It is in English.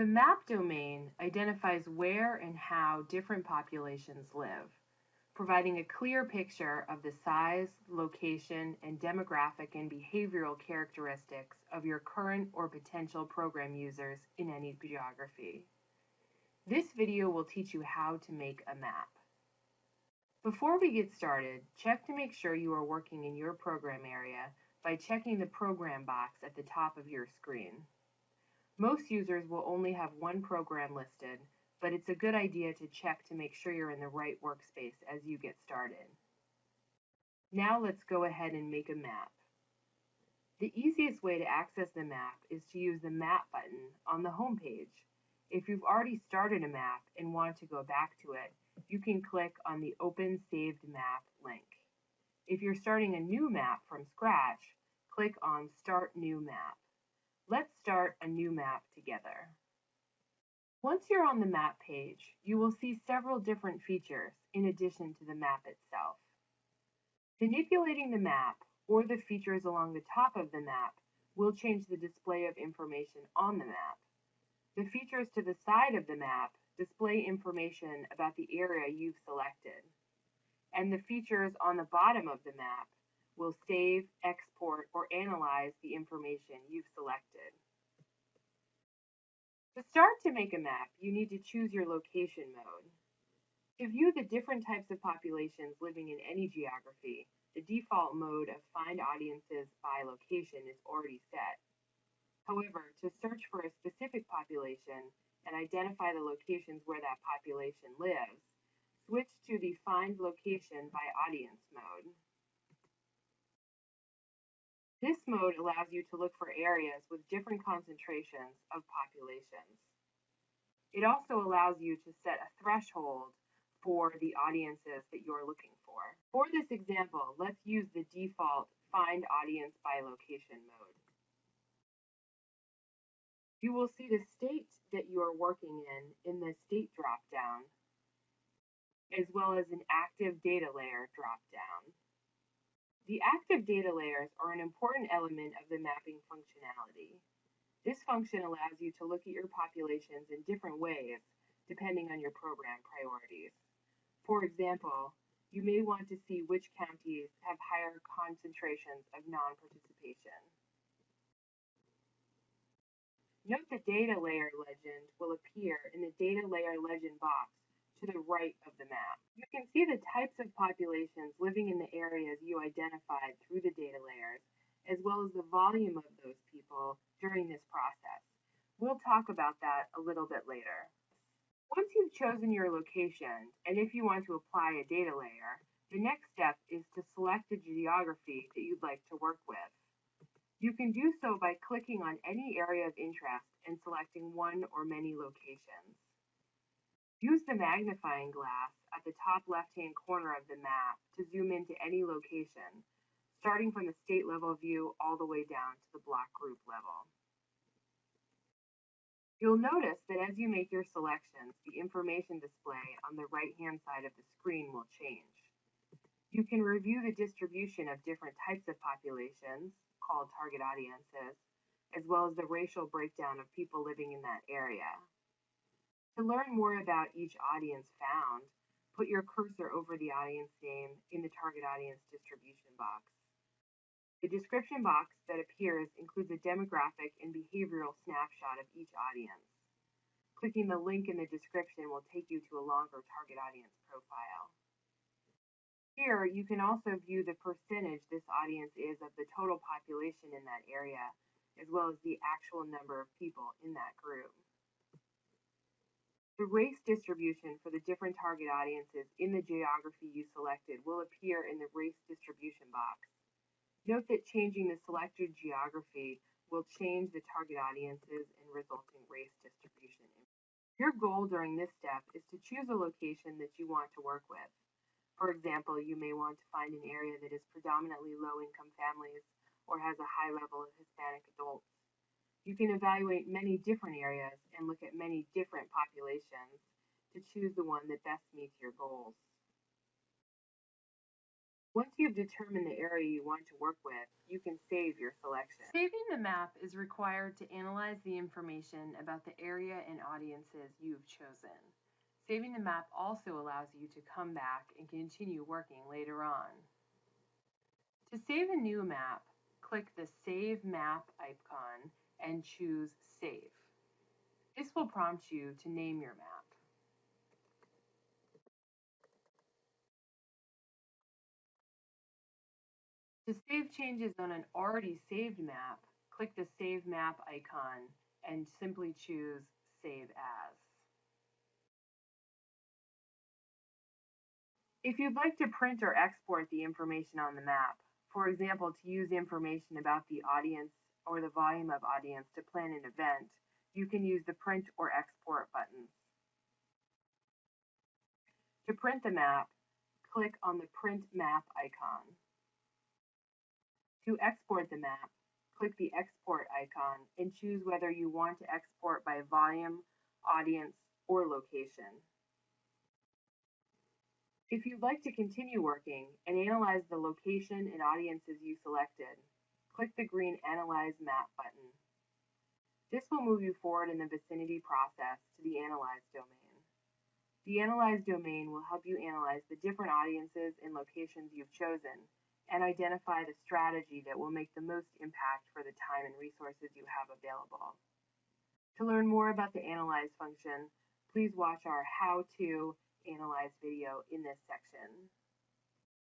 The map domain identifies where and how different populations live, providing a clear picture of the size, location, and demographic and behavioral characteristics of your current or potential program users in any geography. This video will teach you how to make a map. Before we get started, check to make sure you are working in your program area by checking the program box at the top of your screen. Most users will only have one program listed, but it's a good idea to check to make sure you're in the right workspace as you get started. Now let's go ahead and make a map. The easiest way to access the map is to use the Map button on the home page. If you've already started a map and want to go back to it, you can click on the Open Saved Map link. If you're starting a new map from scratch, click on Start New Map. Let's start a new map together. Once you're on the map page, you will see several different features in addition to the map itself. Manipulating the map or the features along the top of the map will change the display of information on the map. The features to the side of the map display information about the area you've selected, and the features on the bottom of the map will save, export, or analyze the information you've selected. To start to make a map, you need to choose your location mode. To view the different types of populations living in any geography, the default mode of Find Audiences by Location is already set. However, to search for a specific population and identify the locations where that population lives, switch to the Find Location by Audience mode. This mode allows you to look for areas with different concentrations of populations. It also allows you to set a threshold for the audiences that you're looking for. For this example, let's use the default Find Audience by Location mode. You will see the state that you are working in the state dropdown, as well as an active data layer dropdown. The active data layers are an important element of the mapping functionality. This function allows you to look at your populations in different ways depending on your program priorities. For example, you may want to see which counties have higher concentrations of non-participation. Note the data layer legend will appear in the data layer legend box to the right of the map. You can see the types of populations living in the areas you identified through the data layers, as well as the volume of those people during this process. We'll talk about that a little bit later. Once you've chosen your location, and if you want to apply a data layer, the next step is to select the geography that you'd like to work with. You can do so by clicking on any area of interest and selecting one or many locations. Use the magnifying glass at the top left-hand corner of the map to zoom into any location, starting from the state level view all the way down to the block group level. You'll notice that as you make your selections, the information display on the right-hand side of the screen will change. You can review the distribution of different types of populations, called target audiences, as well as the racial breakdown of people living in that area. To learn more about each audience found, put your cursor over the audience name in the target audience distribution box. The description box that appears includes a demographic and behavioral snapshot of each audience. Clicking the link in the description will take you to a longer target audience profile. Here, you can also view the percentage this audience is of the total population in that area, as well as the actual number of people in that group. The race distribution for the different target audiences in the geography you selected will appear in the race distribution box. Note that changing the selected geography will change the target audiences and resulting race distribution. Your goal during this step is to choose a location that you want to work with. For example, you may want to find an area that is predominantly low-income families or has a high level of Hispanic adults. You can evaluate many different areas and look at many different populations to choose the one that best meets your goals. Once you've determined the area you want to work with, you can save your selection. Saving the map is required to analyze the information about the area and audiences you've chosen. Saving the map also allows you to come back and continue working later on. To save a new map, click the Save Map icon and choose Save. This will prompt you to name your map. To save changes on an already saved map, click the Save Map icon and simply choose Save As. If you'd like to print or export the information on the map, for example, to use information about the audience or the volume of audience to plan an event, you can use the Print or Export buttons. To print the map, click on the Print Map icon. To export the map, click the Export icon and choose whether you want to export by volume, audience, or location. If you'd like to continue working and analyze the location and audiences you selected, click the green Analyze Map button. This will move you forward in the vicinity process to the Analyze domain. The Analyze domain will help you analyze the different audiences and locations you've chosen and identify the strategy that will make the most impact for the time and resources you have available. To learn more about the Analyze function, please watch our How to Analyze video in this section.